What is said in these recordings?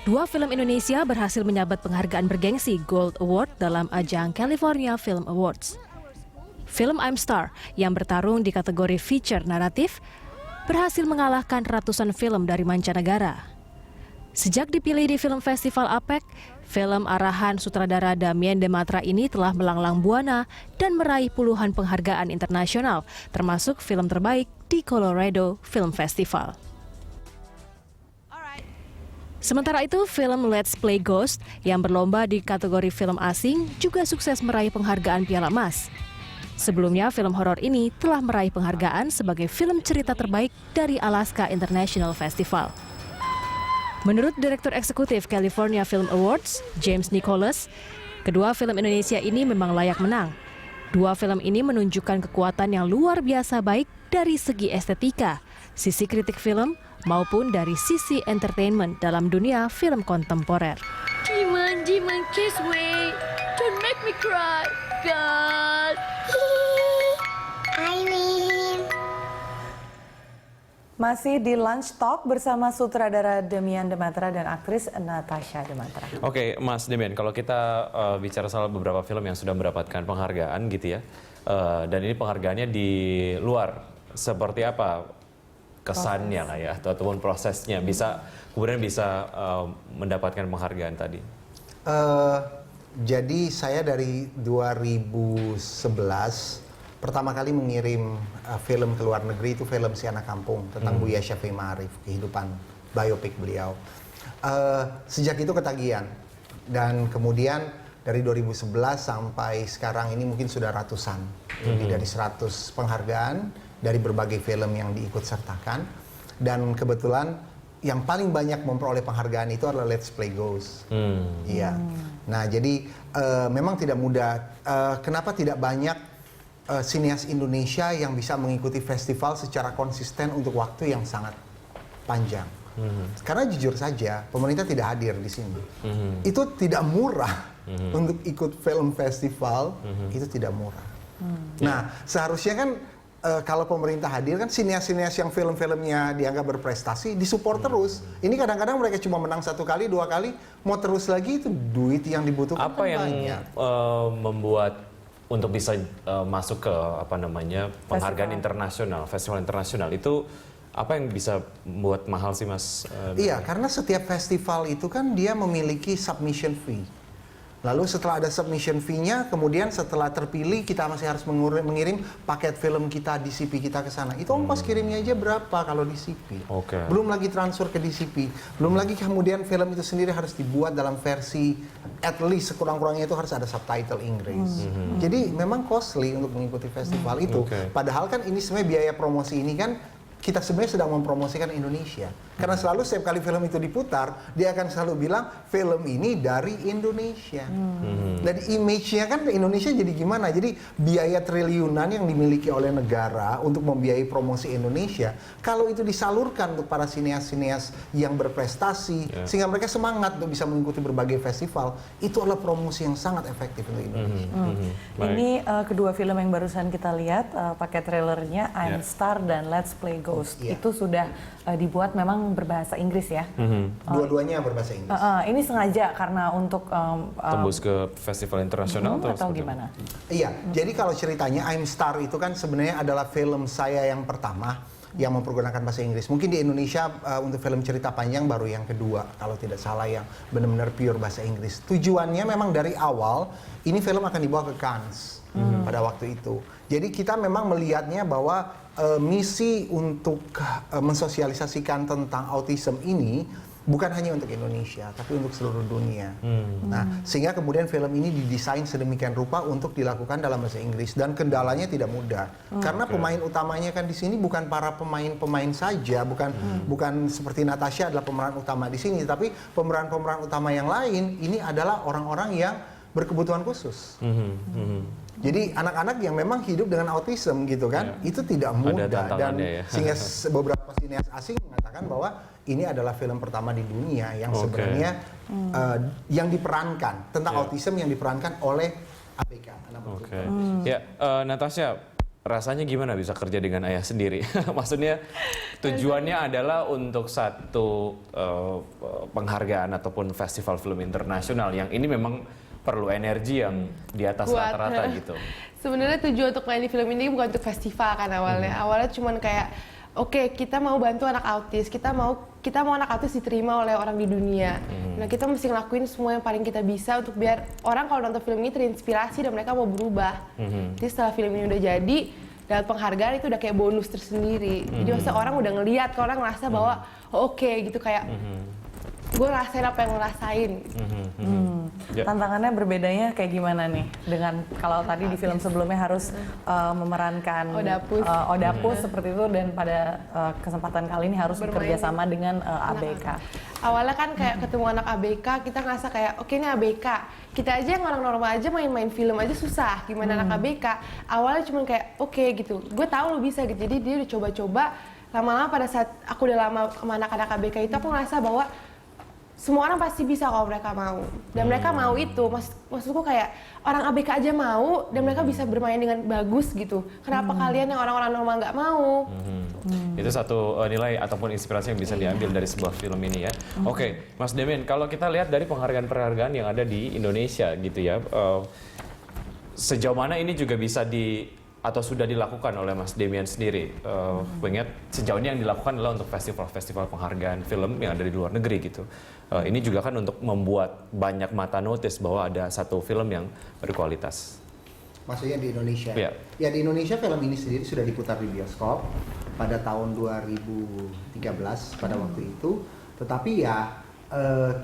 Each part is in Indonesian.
Dua film Indonesia berhasil menyabet penghargaan bergengsi Gold Award dalam ajang California Film Awards. Film I'm Star yang bertarung di kategori feature naratif berhasil mengalahkan ratusan film dari mancanegara. Sejak dipilih di Film Festival APEC, film arahan sutradara Damien Dematra ini telah melanglang buana dan meraih puluhan penghargaan internasional, termasuk film terbaik di Colorado Film Festival. Sementara itu, film Let's Play Ghost yang berlomba di kategori film asing juga sukses meraih penghargaan Piala Emas. Sebelumnya, film horor ini telah meraih penghargaan sebagai film cerita terbaik dari Alaska International Festival. Menurut Direktur Eksekutif California Film Awards, James Nicholas, kedua film Indonesia ini memang layak menang. Dua film ini menunjukkan kekuatan yang luar biasa baik dari segi estetika, sisi kritik film, maupun dari sisi entertainment dalam dunia film kontemporer. Demon, kiss me. Don't make me cry, God. Aileen. Masih di Lunch Talk bersama sutradara Damien Dematra dan aktris Natasha Dematra. Oke, Mas Damien, kalau kita bicara soal beberapa film yang sudah mendapatkan penghargaan gitu ya, dan ini penghargaannya di luar, seperti apa kesannya lah ya, ataupun prosesnya kemudian bisa mendapatkan penghargaan tadi? Jadi saya dari 2011 pertama kali mengirim film ke luar negeri, itu film Si Anak Kampung tentang Buya Syafi'i Ma'arif, kehidupan biopik beliau. Sejak itu ketagihan, dan kemudian dari 2011 sampai sekarang ini mungkin sudah ratusan, lebih dari 100 penghargaan dari berbagai film yang diikut sertakan. Dan kebetulan yang paling banyak memperoleh penghargaan itu adalah Let's Play Ghost. Iya. Nah, jadi memang tidak mudah. Kenapa tidak banyak sinias Indonesia yang bisa mengikuti festival secara konsisten untuk waktu yang sangat panjang? Karena jujur saja, pemerintah tidak hadir di sini. Itu tidak murah untuk ikut film festival, itu tidak murah. Nah, seharusnya kan kalau pemerintah hadir kan sinias-sinias yang film-filmnya dianggap berprestasi disupport terus. Ini kadang-kadang mereka cuma menang 1 kali, 2 kali, mau terus lagi itu duit yang dibutuhkan apa yang banyak. Membuat untuk bisa masuk ke penghargaan internasional, festival internasional itu apa yang bisa buat mahal sih, Mas? Iya, karena setiap festival itu kan dia memiliki submission fee. Lalu setelah ada submission fee-nya, kemudian setelah terpilih kita masih harus mengirim paket film kita, DCP kita ke sana. Itu ongkos kirimnya aja berapa kalau DCP? Belum lagi transfer ke DCP. Belum lagi kemudian film itu sendiri harus dibuat dalam versi at least sekurang-kurangnya itu harus ada subtitle Inggris. Jadi memang costly untuk mengikuti festival itu. Padahal kan ini sebenarnya biaya promosi ini kan kita sebenarnya sedang mempromosikan Indonesia. Karena selalu setiap kali film itu diputar, dia akan selalu bilang film ini dari Indonesia. Dan image-nya kan Indonesia jadi gimana? Jadi biaya triliunan yang dimiliki oleh negara untuk membiayai promosi Indonesia, kalau itu disalurkan untuk para sinias-sinias yang berprestasi, sehingga mereka semangat untuk bisa mengikuti berbagai festival, itu adalah promosi yang sangat efektif untuk Indonesia. Ini kedua film yang barusan kita lihat, pakai trailernya I'm Star dan Let's Play Ghost. Itu sudah dibuat memang berbahasa Inggris ya. Dua-duanya berbahasa Inggris. Ini sengaja karena untuk tembus ke festival internasional atau gimana? Iya, jadi kalau ceritanya I'm Star itu kan sebenarnya adalah film saya yang pertama yang mempergunakan bahasa Inggris. Mungkin di Indonesia untuk film cerita panjang baru yang kedua, kalau tidak salah, yang benar-benar pure bahasa Inggris. Tujuannya memang dari awal ini film akan dibawa ke Cannes pada waktu itu. Jadi kita memang melihatnya bahwa misi untuk mensosialisasikan tentang autism ini bukan hanya untuk Indonesia, tapi untuk seluruh dunia. Nah, sehingga kemudian film ini didesain sedemikian rupa untuk dilakukan dalam bahasa Inggris, dan kendalanya tidak mudah. Karena pemain utamanya kan di sini bukan para pemain-pemain saja, bukan seperti Natasha adalah pemeran utama di sini, tapi pemeran-pemeran utama yang lain ini adalah orang-orang yang berkebutuhan khusus. Jadi anak-anak yang memang hidup dengan autism gitu kan, itu tidak mudah. Dan sehingga beberapa sinias asing mengatakan bahwa ini adalah film pertama di dunia yang sebenarnya yang diperankan tentang autism yang diperankan oleh ABK. Ya, Natasha, rasanya gimana bisa kerja dengan ayah sendiri? Maksudnya tujuannya adalah untuk satu penghargaan ataupun festival film internasional yang ini memang perlu energi yang di atas Kuat. rata-rata gitu. Sebenarnya tujuan untuk main di film ini bukan untuk festival kan awalnya. Awalnya cuman kayak oke, kita mau bantu anak autis, kita mau anak autis diterima oleh orang di dunia. Nah, kita mesti ngelakuin semua yang paling kita bisa untuk biar orang kalau nonton film ini terinspirasi dan mereka mau berubah. Jadi setelah film ini udah jadi, dapat penghargaan itu udah kayak bonus tersendiri. Jadi masa orang udah ngeliat, kalau orang ngerasa bahwa oh, oke gitu kayak gue ngerasain apa yang lo rasain. Ya. Tantangannya berbedanya kayak gimana nih dengan kalau tadi di film sebelumnya harus memerankan Oedapus seperti itu dan pada kesempatan kali ini harus bekerja sama dengan ABK. Awalnya kan kayak ketemu anak ABK, kita ngerasa kayak oke ini ABK. Kita aja yang orang normal aja main-main film aja susah. Gimana anak ABK? Awalnya cuma kayak oke gitu. Gue tahu lo bisa gitu. Jadi dia udah coba-coba. Lama-lama pada saat aku udah lama sama anak-anak ABK itu aku ngerasa bahwa semua orang pasti bisa kalau mereka mau. Dan mereka mau itu. Maksudku kayak orang ABK aja mau dan mereka bisa bermain dengan bagus gitu. Kenapa kalian yang orang-orang normal nggak mau? Itu satu nilai ataupun inspirasi yang bisa diambil dari sebuah film ini ya. Oke, Mas Demian, kalau kita lihat dari penghargaan-penghargaan yang ada di Indonesia gitu ya, sejauh mana ini juga bisa atau sudah dilakukan oleh Mas Demian sendiri? Mengingat sejauh ini yang dilakukan adalah untuk festival-festival penghargaan film yang ada di luar negeri gitu. Ini juga kan untuk membuat banyak mata notice bahwa ada satu film yang berkualitas. Maksudnya di Indonesia? Iya. Ya di Indonesia film ini sendiri sudah diputar di bioskop pada tahun 2013 pada waktu itu. Tetapi ya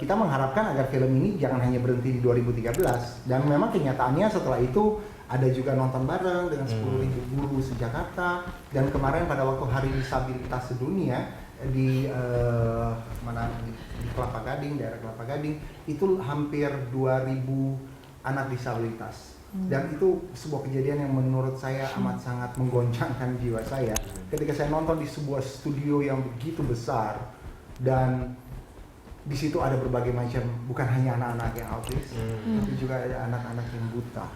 kita mengharapkan agar film ini jangan hanya berhenti di 2013. Dan memang kenyataannya setelah itu ada juga nonton bareng dengan 10.000 guru se-Jakarta. Dan kemarin pada waktu Hari Disabilitas Sedunia di Kelapa Gading, daerah Kelapa Gading, itu hampir 2.000 anak disabilitas. Dan itu sebuah kejadian yang menurut saya amat sangat menggoncangkan jiwa saya ketika saya nonton di sebuah studio yang begitu besar dan di situ ada berbagai macam, bukan hanya anak-anak yang autis, tapi juga ada anak-anak yang buta.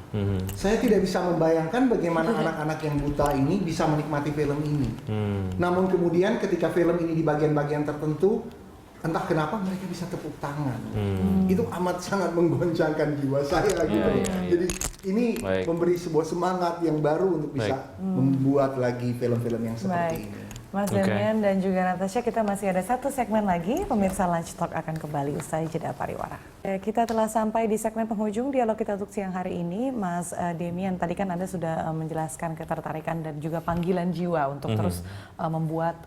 Saya tidak bisa membayangkan bagaimana anak-anak yang buta ini bisa menikmati film ini. Namun kemudian ketika film ini di bagian-bagian tertentu, entah kenapa mereka bisa tepuk tangan. Itu amat sangat menggoncangkan jiwa saya gitu. Jadi ini memberi sebuah semangat yang baru untuk bisa membuat lagi film-film yang seperti ini. Mas Demian dan juga Natasha, kita masih ada satu segmen lagi. Pemirsa Lunch Talk akan kembali usai jeda pariwara. Kita telah sampai di segmen penghujung dialog kita untuk siang hari ini. Mas Demian, tadi kan Anda sudah menjelaskan ketertarikan dan juga panggilan jiwa untuk terus membuat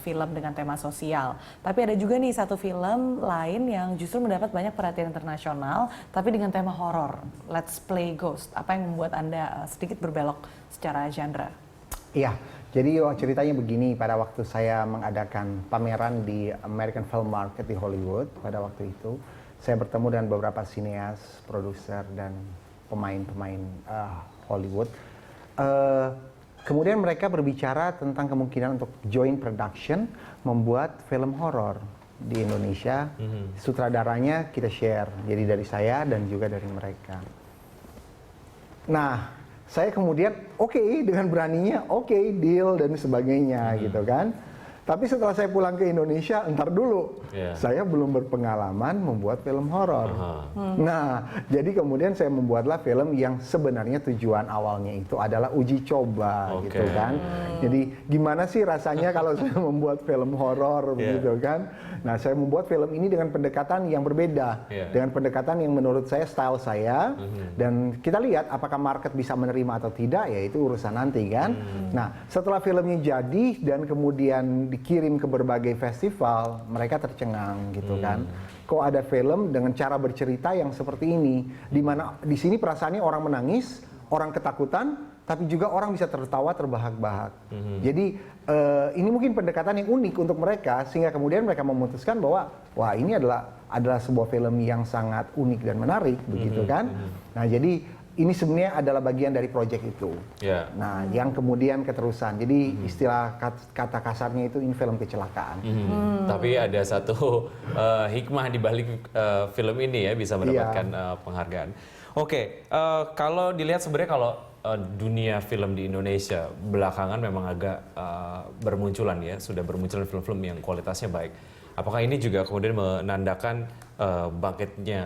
film dengan tema sosial. Tapi ada juga nih satu film lain yang justru mendapat banyak perhatian internasional, tapi dengan tema horor, Let's Play Ghost. Apa yang membuat Anda sedikit berbelok secara genre? Iya, jadi ceritanya begini, pada waktu saya mengadakan pameran di American Film Market di Hollywood, pada waktu itu saya bertemu dengan beberapa sineas, produser, dan pemain-pemain Hollywood. Kemudian mereka berbicara tentang kemungkinan untuk joint production, membuat film horor di Indonesia. Sutradaranya kita share, jadi dari saya dan juga dari mereka. Nah, saya kemudian oke, dengan beraninya deal dan sebagainya gitu kan. Tapi setelah saya pulang ke Indonesia, entar dulu, saya belum berpengalaman membuat film horor. Nah, jadi kemudian saya membuatlah film yang sebenarnya tujuan awalnya itu adalah uji coba gitu kan. Jadi gimana sih rasanya kalau saya membuat film horor gitu kan. Nah, saya membuat film ini dengan pendekatan yang berbeda, dengan pendekatan yang menurut saya style saya, dan kita lihat apakah market bisa menerima atau tidak, ya itu urusan nanti kan. Nah, setelah filmnya jadi dan kemudian dikirim ke berbagai festival, mereka tercengang gitu kan. Kok ada film dengan cara bercerita yang seperti ini, di mana di sini perasaannya orang menangis, orang ketakutan, tapi juga orang bisa tertawa terbahak-bahak. Jadi ini mungkin pendekatan yang unik untuk mereka, sehingga kemudian mereka memutuskan bahwa wah ini adalah sebuah film yang sangat unik dan menarik, begitu kan. Nah, jadi ini sebenarnya adalah bagian dari proyek itu. Nah, yang kemudian keterusan. Jadi istilah kata kasarnya itu ini film kecelakaan. Tapi ada satu hikmah di balik film ini ya bisa mendapatkan penghargaan. Oke, kalau dilihat sebenarnya kalau dunia film di Indonesia belakangan memang agak bermunculan ya, sudah bermunculan film-film yang kualitasnya baik. Apakah ini juga kemudian menandakan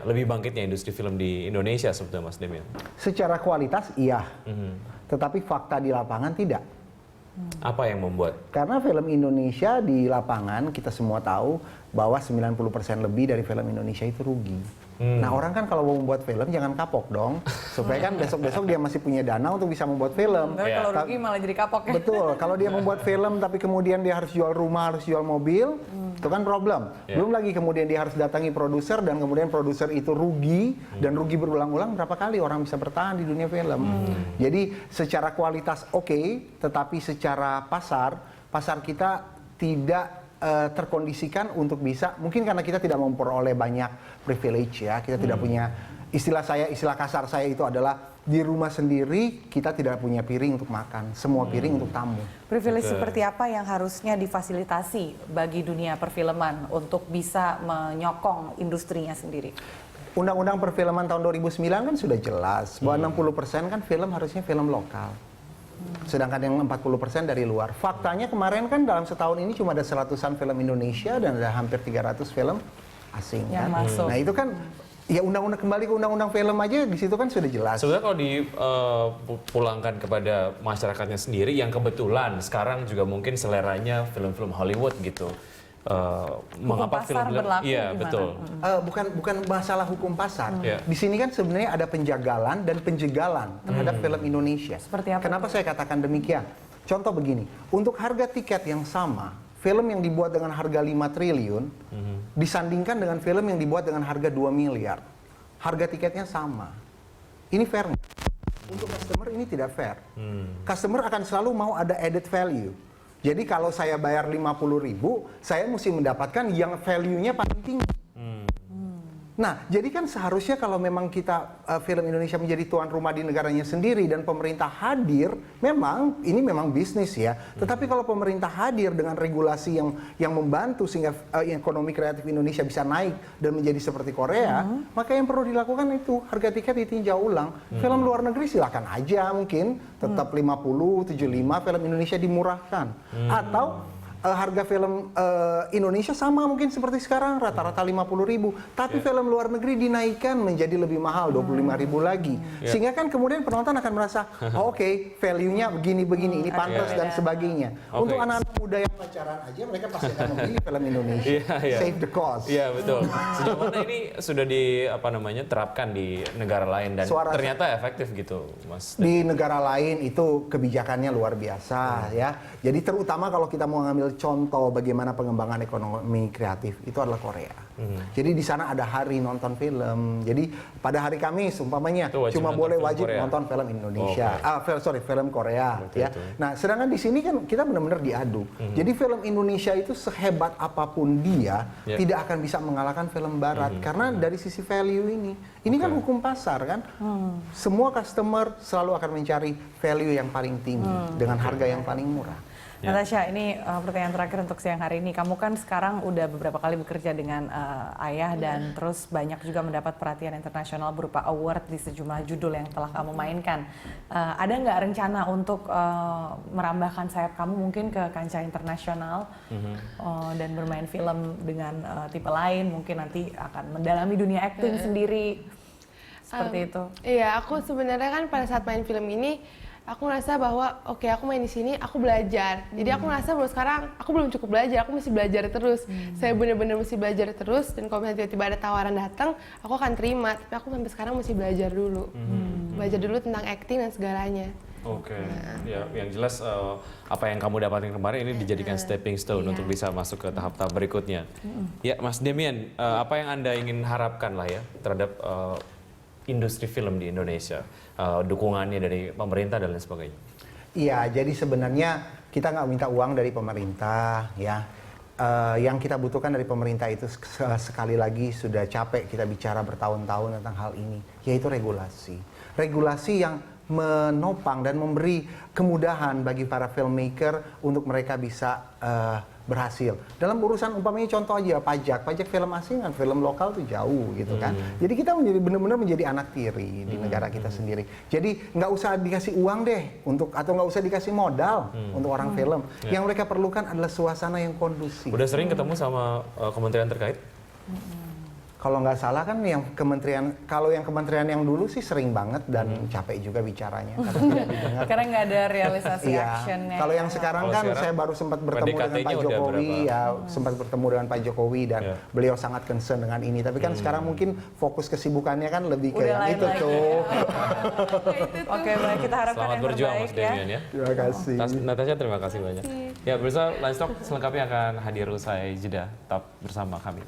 lebih bangkitnya industri film di Indonesia sebetulnya, Mas Demian? Secara kualitas iya, tetapi fakta di lapangan tidak. Apa yang membuat? Karena film Indonesia di lapangan kita semua tahu bahwa 90% lebih dari film Indonesia itu rugi. Nah orang kan kalau mau membuat film jangan kapok dong, supaya kan besok-besok dia masih punya dana untuk bisa membuat film. Tapi kalau rugi malah jadi kapok ya. Betul, kalau dia membuat film tapi kemudian dia harus jual rumah, harus jual mobil, itu kan problem. Belum lagi kemudian dia harus datangi produser dan kemudian produser itu rugi dan rugi berulang-ulang, berapa kali orang bisa bertahan di dunia film. Jadi secara kualitas oke, tetapi secara pasar kita tidak terkondisikan untuk bisa, mungkin karena kita tidak memperoleh banyak privilege ya, kita tidak punya, istilah kasar saya itu adalah di rumah sendiri kita tidak punya piring untuk makan, semua piring untuk tamu. Privilege seperti apa yang harusnya difasilitasi bagi dunia perfilman untuk bisa menyokong industrinya sendiri? Undang-undang perfilman tahun 2009 kan sudah jelas bahwa 60% kan film harusnya film lokal. Sedangkan yang 40% dari luar. Faktanya kemarin kan dalam setahun ini cuma ada 100-an film Indonesia dan ada hampir 300 film asing yang kan. masuk. Nah itu kan ya undang-undang, kembali ke undang-undang film aja di situ kan sudah jelas. Sebenarnya kalau dipulangkan kepada masyarakatnya sendiri yang kebetulan sekarang juga mungkin seleranya film-film Hollywood gitu. Mengapa pasar film berlaku iya gimana? betul. Bukan masalah hukum pasar. Iya. Di sini kan sebenarnya ada penjagalan dan penjegalan terhadap film Indonesia. Seperti apa Kenapa saya katakan demikian? Contoh begini, untuk harga tiket yang sama, film yang dibuat dengan harga 5 triliun disandingkan dengan film yang dibuat dengan harga 2 miliar. Harga tiketnya sama. Ini fair nggak? Untuk customer ini tidak fair. Customer akan selalu mau ada added value. Jadi kalau saya bayar 50.000, saya mesti mendapatkan yang value-nya paling tinggi. Nah, jadi kan seharusnya kalau memang kita film Indonesia menjadi tuan rumah di negaranya sendiri dan pemerintah hadir, memang ini memang bisnis ya. Tetapi kalau pemerintah hadir dengan regulasi yang membantu sehingga ekonomi kreatif Indonesia bisa naik dan menjadi seperti Korea, maka yang perlu dilakukan itu harga tiket ditinjau ulang. Film luar negeri silakan aja mungkin tetap 50, 75, film Indonesia dimurahkan. Atau harga film Indonesia sama mungkin seperti sekarang rata-rata 50.000, tapi film luar negeri dinaikkan menjadi lebih mahal 25.000 lagi, sehingga kan kemudian penonton akan merasa oke, value-nya begini-begini, ini pantas dan sebagainya. Untuk anak-anak muda yang pacaran aja mereka pasti akan memilih film Indonesia. Save the cost. Iya betul. Sejauh mana ini sudah terapkan di negara lain dan ternyata efektif gitu, Mas? Di negara lain itu kebijakannya luar biasa ya. Jadi terutama kalau kita mau ngambil contoh bagaimana pengembangan ekonomi kreatif itu adalah Korea. Jadi di sana ada hari nonton film. Jadi pada hari Kamis umpamanya cuma boleh wajib nonton film Indonesia. Film Korea. Betul, ya. Nah, sedangkan di sini kan kita benar-benar diadu. Jadi film Indonesia itu sehebat apapun dia tidak akan bisa mengalahkan film Barat karena dari sisi value ini. Ini kan hukum pasar kan. Semua customer selalu akan mencari value yang paling tinggi dengan harga yang paling murah. Natasha, ini pertanyaan terakhir untuk siang hari ini. Kamu kan sekarang udah beberapa kali bekerja dengan ayah dan terus banyak juga mendapat perhatian internasional berupa award di sejumlah judul yang telah kamu mainkan. Ada nggak rencana untuk merambahkan sayap kamu mungkin ke kancah internasional dan bermain film dengan tipe lain? Mungkin nanti akan mendalami dunia acting sendiri seperti itu. Iya, aku sebenarnya kan pada saat main film ini aku ngerasa bahwa oke, aku main di sini, aku belajar. Jadi aku ngerasa bahwa sekarang aku belum cukup belajar, aku mesti belajar terus. Saya benar-benar mesti belajar terus dan kalau misalnya tiba-tiba ada tawaran datang, aku akan terima. Tapi aku sampai sekarang mesti belajar dulu. Belajar dulu tentang acting dan segalanya. Oke, ya yang jelas apa yang kamu dapatin kemarin ini dijadikan stepping stone untuk bisa masuk ke tahap-tahap berikutnya. Ya, Mas Demian, apa yang Anda ingin harapkan lah ya terhadap industri film di Indonesia, dukungannya dari pemerintah dan lain sebagainya? Iya, jadi sebenarnya kita nggak minta uang dari pemerintah, ya. Yang kita butuhkan dari pemerintah itu sekali lagi sudah capek kita bicara bertahun-tahun tentang hal ini, yaitu regulasi. Regulasi yang menopang dan memberi kemudahan bagi para filmmaker untuk mereka bisa berhasil. Dalam urusan umpamanya contoh aja pajak film asing dan film lokal tuh jauh gitu kan. Jadi kita benar-benar menjadi anak tiri di negara kita sendiri. Jadi nggak usah dikasih uang deh atau nggak usah dikasih modal untuk orang film. Yang mereka perlukan adalah suasana yang kondusif. Udah sering ketemu sama kementerian terkait? Kalau nggak salah kan yang kementerian yang dulu sih sering banget dan capek juga bicaranya karena tidak didengar. Karena nggak ada realisasi Iya. actionnya. Kalau yang sekarang Kalau kan sekarang, saya baru sempat bertemu dengan PDKT-nya Pak udah Jokowi, berapa? ya sempat bertemu dengan Pak Jokowi dan beliau sangat concern dengan ini. Tapi kan sekarang mungkin fokus kesibukannya kan lebih ke Udah yang lain itu lagi. tuh. Oke, baik, kita harapkan Selamat yang berjuang terbaik Mas ya. Demian ya. Terima kasih. Natasha terima kasih banyak. Ya pemirsa, Lunch Talk selengkapnya akan hadir usai jeda. Tetap bersama kami.